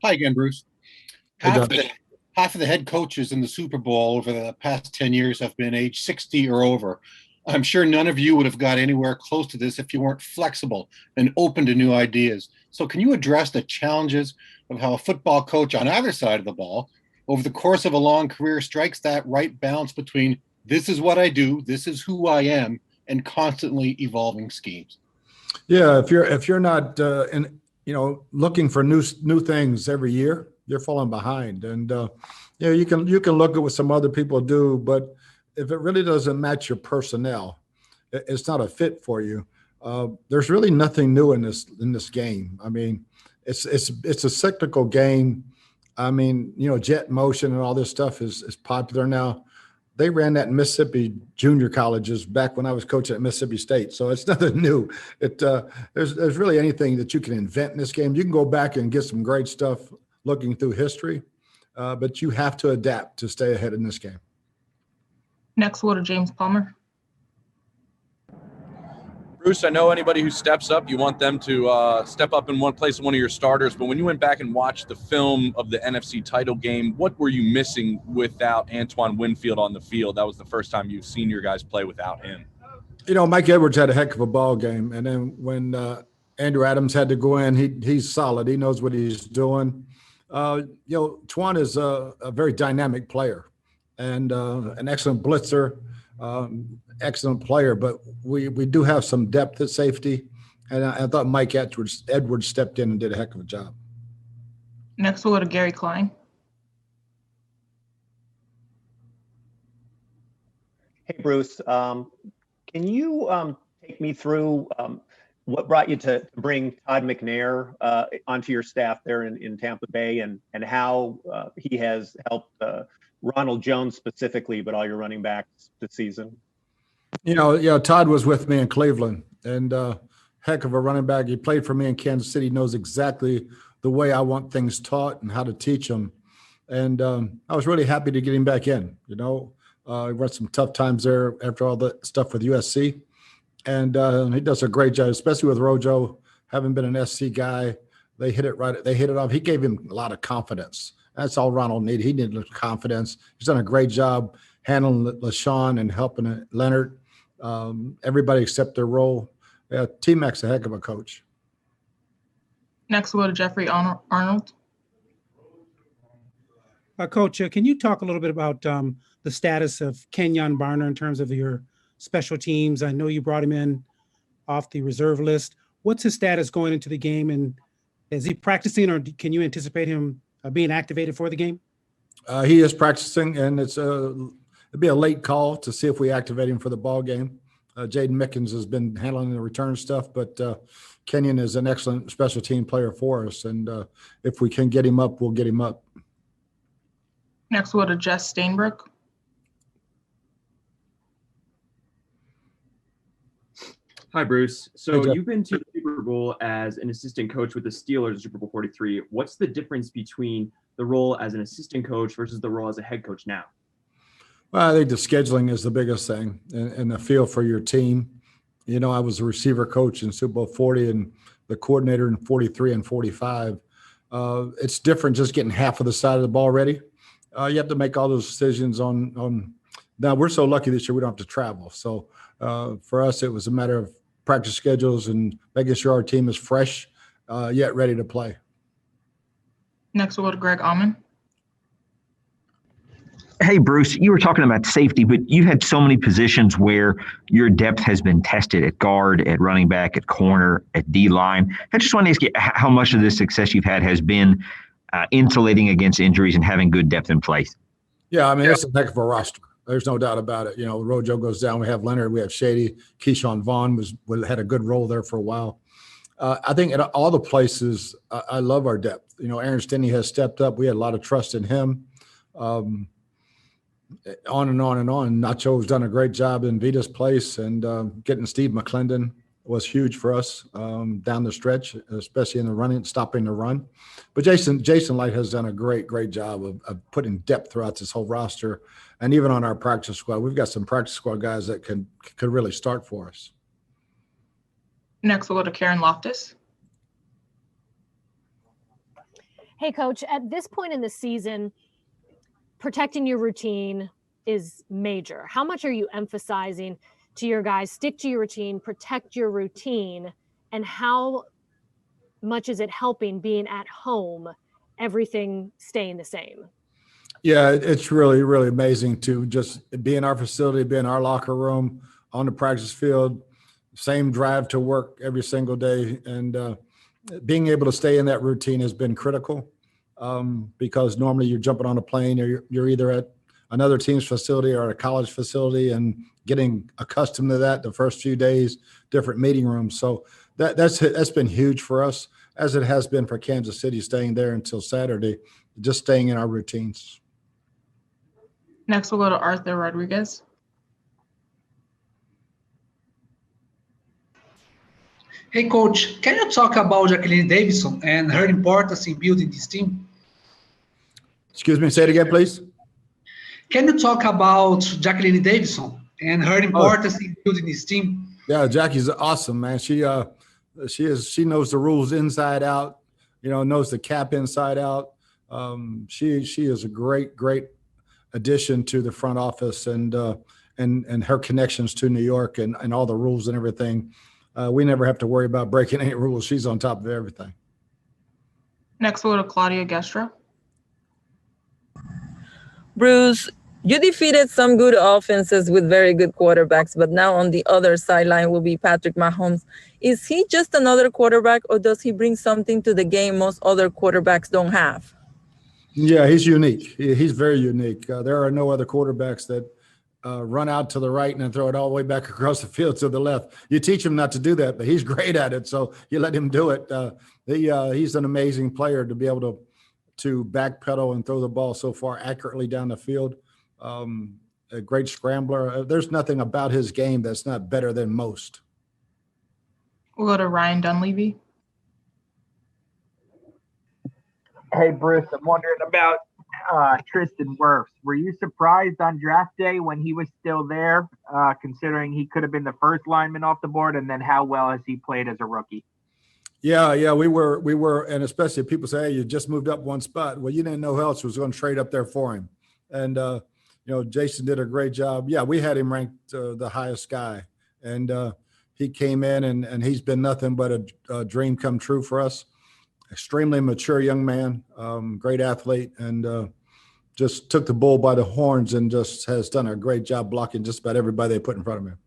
Hi again, Bruce. Hey, Half of Doug. the half of the head coaches in the Super Bowl over the past 10 years have been age 60 or over. I'm sure none of you would have got anywhere close to this if you weren't flexible and open to new ideas. So can you address the challenges of how a football coach on either side of the ball over the course of a long career strikes that right balance between this is what I do, this is who I am, and constantly evolving schemes? Yeah, if you're not looking for new things every year, you're falling behind. And you can look at what some other people do, but if it really doesn't match your personnel, it's not a fit for you. There's really nothing new in this game. I mean, it's a cyclical game. I mean, jet motion and all this stuff is popular now. They ran that in Mississippi junior colleges back when I was coaching at Mississippi State. So it's nothing new. There's really anything that you can invent in this game. You can go back and get some great stuff looking through history, but you have to adapt to stay ahead in this game. Next, we'll go to James Palmer. Bruce, I know anybody who steps up, you want them to step up in one place, one of your starters. But when you went back and watched the film of the NFC title game, what were you missing without Antoine Winfield on the field? That was the first time you've seen your guys play without him. Mike Edwards had a heck of a ball game. And then when Andrew Adams had to go in, he's solid. He knows what he's doing. Twan is a very dynamic player and an excellent blitzer. Excellent player, but we do have some depth at safety, and I thought Mike Edwards stepped in and did a heck of a job. Next, we'll go to Gary Klein. Hey, Bruce. Can you take me through what brought you to bring Todd McNair onto your staff there in Tampa Bay, and how he has helped Ronald Jones specifically, but all your running backs this season? Todd was with me in Cleveland, and heck of a running back. He played for me in Kansas City, knows exactly the way I want things taught and how to teach them. And I was really happy to get him back in. He had some tough times there after all the stuff with USC. And he does a great job, especially with Rojo, having been an SC guy. They hit it right. They hit it off. He gave him a lot of confidence. That's all Ronald needed. He needed confidence. He's done a great job handling LaShawn and helping Leonard. Everybody accept their role. T-Mac's a heck of a coach. Next, we'll go to Jeffrey Arnold. Coach, can you talk a little bit about the status of Kenyon Barner in terms of your special teams? I know you brought him in off the reserve list. What's his status going into the game, and is he practicing, or can you anticipate him being activated for the game? He is practicing, and it'd be a late call to see if we activate him for the ball game. Jaden Mickens has been handling the return stuff, but Kenyon is an excellent special team player for us, and if we can get him up, we'll get him up. Next, we'll go to Jess Stainbrook. Hi, Bruce. So Hey, you've been to the Super Bowl as an assistant coach with the Steelers, Super Bowl 43. What's the difference between the role as an assistant coach versus the role as a head coach now? Well, I think the scheduling is the biggest thing, and the feel for your team. I was a receiver coach in Super Bowl 40 and the coordinator in 43 and 45. It's different just getting half of the side of the ball ready. You have to make all those decisions on. Now, we're so lucky this year we don't have to travel. So for us, it was a matter of practice schedules and making sure our team is fresh, yet ready to play. Next, we'll go to Greg Auman. Hey, Bruce, you were talking about safety, but you had so many positions where your depth has been tested at guard, at running back, at corner, at D-line. I just want to ask you how much of this success you've had has been insulating against injuries and having good depth in place. Yeah, I mean, it's a heck of a roster. There's no doubt about it. Rojo goes down. We have Leonard. We have Shady. Keyshawn Vaughn had a good role there for a while. I think at all the places, I love our depth. Aaron Stinney has stepped up. We had a lot of trust in him. On and on and on. Nacho's done a great job in Vita's place, and getting Steve McClendon was huge for us down the stretch, especially in the running, stopping the run. But Jason Light has done a great job of putting depth throughout this whole roster, and even on our practice squad, we've got some practice squad guys that could really start for us. Next, we'll go to Karen Loftus. Hey, Coach, at this point in the season, protecting your routine is major. How much are you emphasizing to your guys, stick to your routine, protect your routine, and how much is it helping being at home, everything staying the same? Yeah, it's really, really amazing to just be in our facility, be in our locker room, on the practice field, same drive to work every single day. And being able to stay in that routine has been critical because normally you're jumping on a plane or you're either at another team's facility or a college facility and getting accustomed to that the first few days, different meeting rooms. So that's been huge for us, as it has been for Kansas City, staying there until Saturday, just staying in our routines. Next, we'll go to Arthur Rodriguez. Hey, Coach, can you talk about Jacqueline Davidson and her importance in building this team? Excuse me, say it again, please. Can you talk about Jacqueline Davidson and her importance in building this team? Yeah, Jackie's awesome, man. She knows the rules inside out, knows the cap inside out. She is a great addition to the front office and her connections to New York and all the rules and everything. We never have to worry about breaking any rules. She's on top of everything. Next, we'll go to Claudia Gestra. Bruce, you defeated some good offenses with very good quarterbacks, but now on the other sideline will be Patrick Mahomes. Is he just another quarterback, or does he bring something to the game most other quarterbacks don't have? Yeah, he's unique. He's very unique. There are no other quarterbacks that run out to the right and then throw it all the way back across the field to the left. You teach him not to do that, but he's great at it. So you let him do it. He's an amazing player to be able to backpedal and throw the ball so far accurately down the field. A great scrambler. There's nothing about his game that's not better than most. We'll go to Ryan Dunleavy. Hey, Bruce, I'm wondering about Tristan Wirfs. Were you surprised on draft day when he was still there, considering he could have been the first lineman off the board, and then how well has he played as a rookie? Yeah, we were, and especially if people say, hey, you just moved up one spot. Well, you didn't know who else was going to trade up there for him. And, Jason did a great job. Yeah, we had him ranked the highest guy. And he came in, and he's been nothing but a dream come true for us. Extremely mature young man, great athlete, and just took the bull by the horns and just has done a great job blocking just about everybody they put in front of him.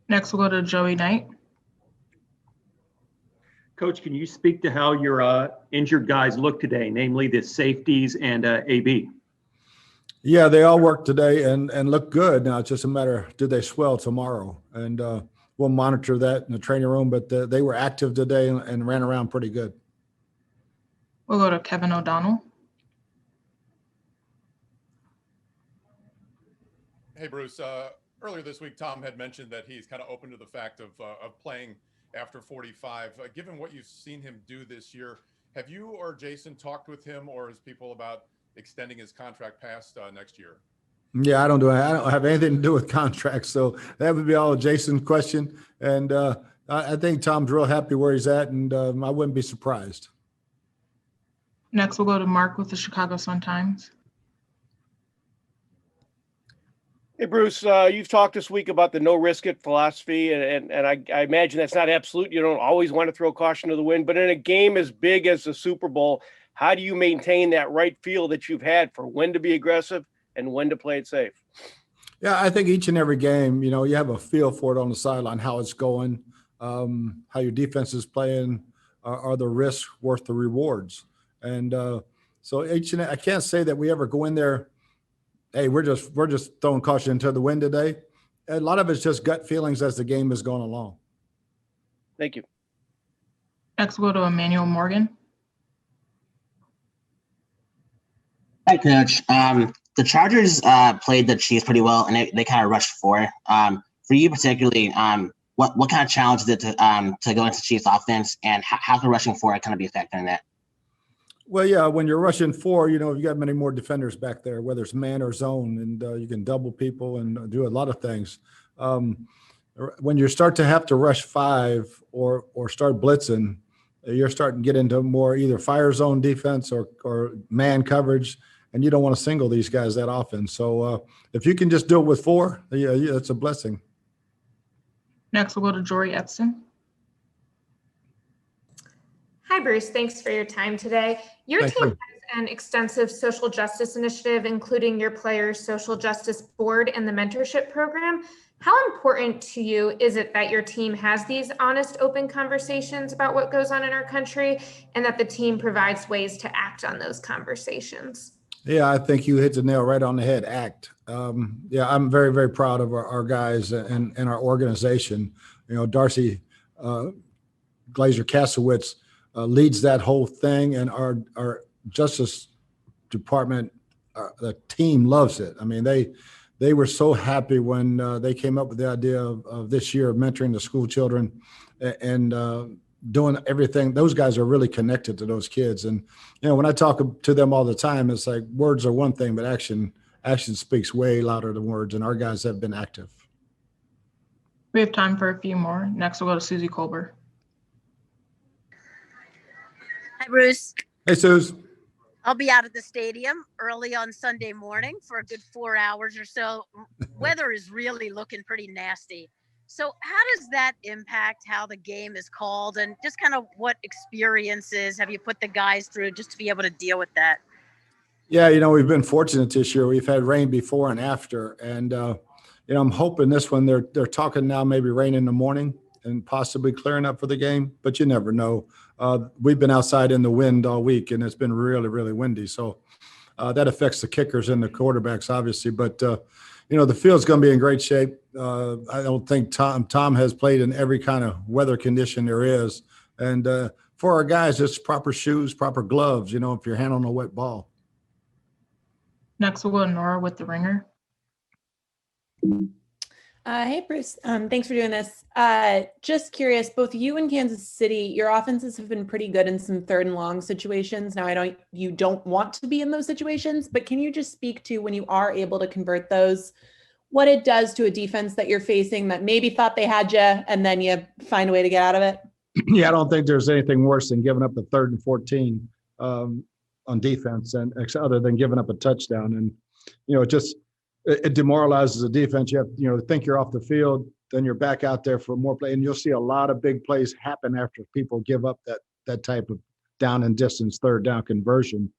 Next, we'll go to Joey Knight. Coach, can you speak to how your injured guys look today, namely the safeties and AB? Yeah, they all work today and look good. Now it's just a matter, do they swell tomorrow? And we'll monitor that in the training room, but they were active today and ran around pretty good. We'll go to Kevin O'Donnell. Hey, Bruce. Earlier this week, Tom had mentioned that he's kind of open to the fact of playing after 45. Given what you've seen him do this year, have you or Jason talked with him or his people about extending his contract past next year? Yeah, I don't have anything to do with contracts, so that would be all a Jason question. And I think Tom's real happy where he's at, and I wouldn't be surprised. Next, we'll go to Mark with the Chicago Sun-Times. Hey, Bruce, you've talked this week about the no risk it philosophy, and I imagine that's not absolute. You don't always want to throw caution to the wind, but in a game as big as the Super Bowl, how do you maintain that right feel that you've had for when to be aggressive and when to play it safe? Yeah, I think each and every game, you have a feel for it on the sideline, how it's going, how your defense is playing, are the risks worth the rewards? And so I can't say that we ever go in there, hey, we're just throwing caution into the wind today. A lot of it's just gut feelings as the game is going along. Thank you. Next, we'll go to Emmanuel Morgan. Hi, Coach. The Chargers played the Chiefs pretty well, and they kind of rushed forward. For you particularly, what kind of challenge is it to go into Chiefs offense, and how can rushing forward kind of be a factor in that? Well, yeah, when you're rushing forward, you got many more defenders back there, whether it's man or zone, and you can double people and do a lot of things. When you start to have to rush 5 or start blitzing, you're starting to get into more either fire zone defense or man coverage, and you don't want to single these guys that often. So if you can just do it with 4, yeah, it's a blessing. Next, we'll go to Jory Epson. Hi, Bruce. Thanks for your time today. Your Thank team you. has an extensive social justice initiative, including your players' social justice board and the mentorship program. How important to you is it that your team has these honest, open conversations about what goes on in our country, and that the team provides ways to act on those conversations? Yeah, I think you hit the nail right on the head. Act. Yeah, I'm very, very proud of our guys and our organization. You know, Darcy Glazer Kasowitz leads that whole thing, and our Justice Department, the team loves it. I mean, they were so happy when they came up with the idea of this year of mentoring the school children and doing everything. Those guys are really connected to those kids. And, you know, when I talk to them all the time, it's like words are one thing, but action speaks way louder than words. And our guys have been active. We have time for a few more. Next, we'll go to Susie Colbert. Hi, Bruce. Hey, Suze. I'll be out at the stadium early on Sunday morning for a good 4 hours or so. Weather is really looking pretty nasty. So how does that impact how the game is called, and just kind of what experiences have you put the guys through just to be able to deal with that? Yeah, you know, we've been fortunate this year. We've had rain before and after. And, you know, I'm hoping this one, they're talking now maybe rain in the morning and possibly clearing up for the game, but you never know. We've been outside in the wind all week, and it's been really, really windy. So that affects the kickers and the quarterbacks, obviously. But, you know, the field's going to be in great shape. I don't think Tom has played in every kind of weather condition there is. And for our guys, it's proper shoes, proper gloves, you know, if you're handling a wet ball. Next, we'll go to Nora with the Ringer. Hey, Bruce. Thanks for doing this. Just curious, both you and Kansas City, your offenses have been pretty good in some 3rd and long situations. Now, you don't want to be in those situations, but can you just speak to when you are able to convert those, what it does to a defense that you're facing that maybe thought they had you, and then you find a way to get out of it? Yeah, I don't think there's anything worse than giving up a 3rd and 14 on defense, and other than giving up a touchdown. And, you know, it demoralizes the defense. You have, you know, think you're off the field, then you're back out there for more play, and you'll see a lot of big plays happen after people give up that type of down and distance 3rd down conversion.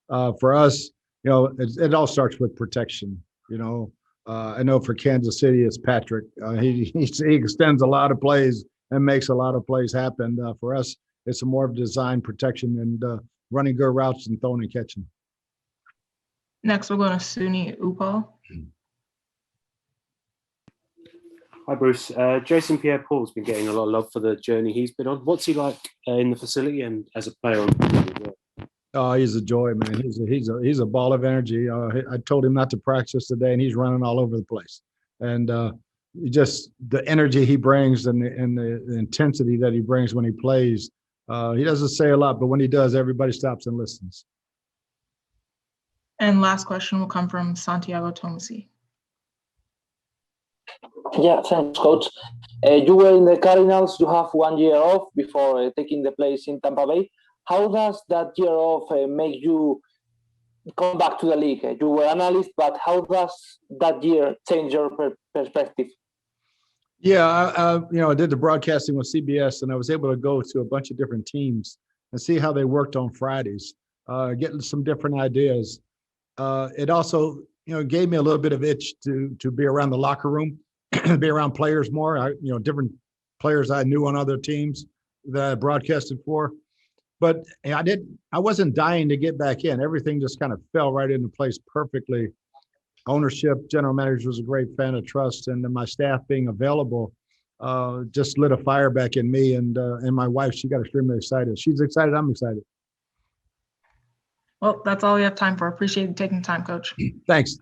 For us, you know, it all starts with protection. You know, I know for Kansas City, it's Patrick. He extends a lot of plays and makes a lot of plays happen. For us, it's more of design protection and running good routes and throwing and catching. Next, we'll go to Suni Upal. Hi, Bruce. Jason Pierre-Paul's been getting a lot of love for the journey he's been on. What's he like in the facility and as a player on the field as well? Oh, he's a joy, man. He's a ball of energy. I told him not to practice today, and he's running all over the place. And just the energy he brings and the intensity that he brings when he plays. He doesn't say a lot, but when he does, everybody stops and listens. And last question will come from Santiago Tomasi. Yeah, thanks, Coach. You were in the Cardinals. You have 1 year off before taking the place in Tampa Bay. How does that year off make you come back to the league? You were an analyst, but how does that year change your perspective? Yeah, you know, I did the broadcasting with CBS, and I was able to go to a bunch of different teams and see how they worked on Fridays, getting some different ideas. It also, you know, gave me a little bit of itch to be around the locker room, be around players more. You know, different players I knew on other teams that I broadcasted for. But I wasn't dying to get back in. Everything just kind of fell right into place perfectly. Ownership, general manager was a great fan of trust, and then my staff being available just lit a fire back in me. And my wife, she got extremely excited. She's excited. I'm excited. Well, that's all we have time for. Appreciate you taking the time, Coach. Thanks.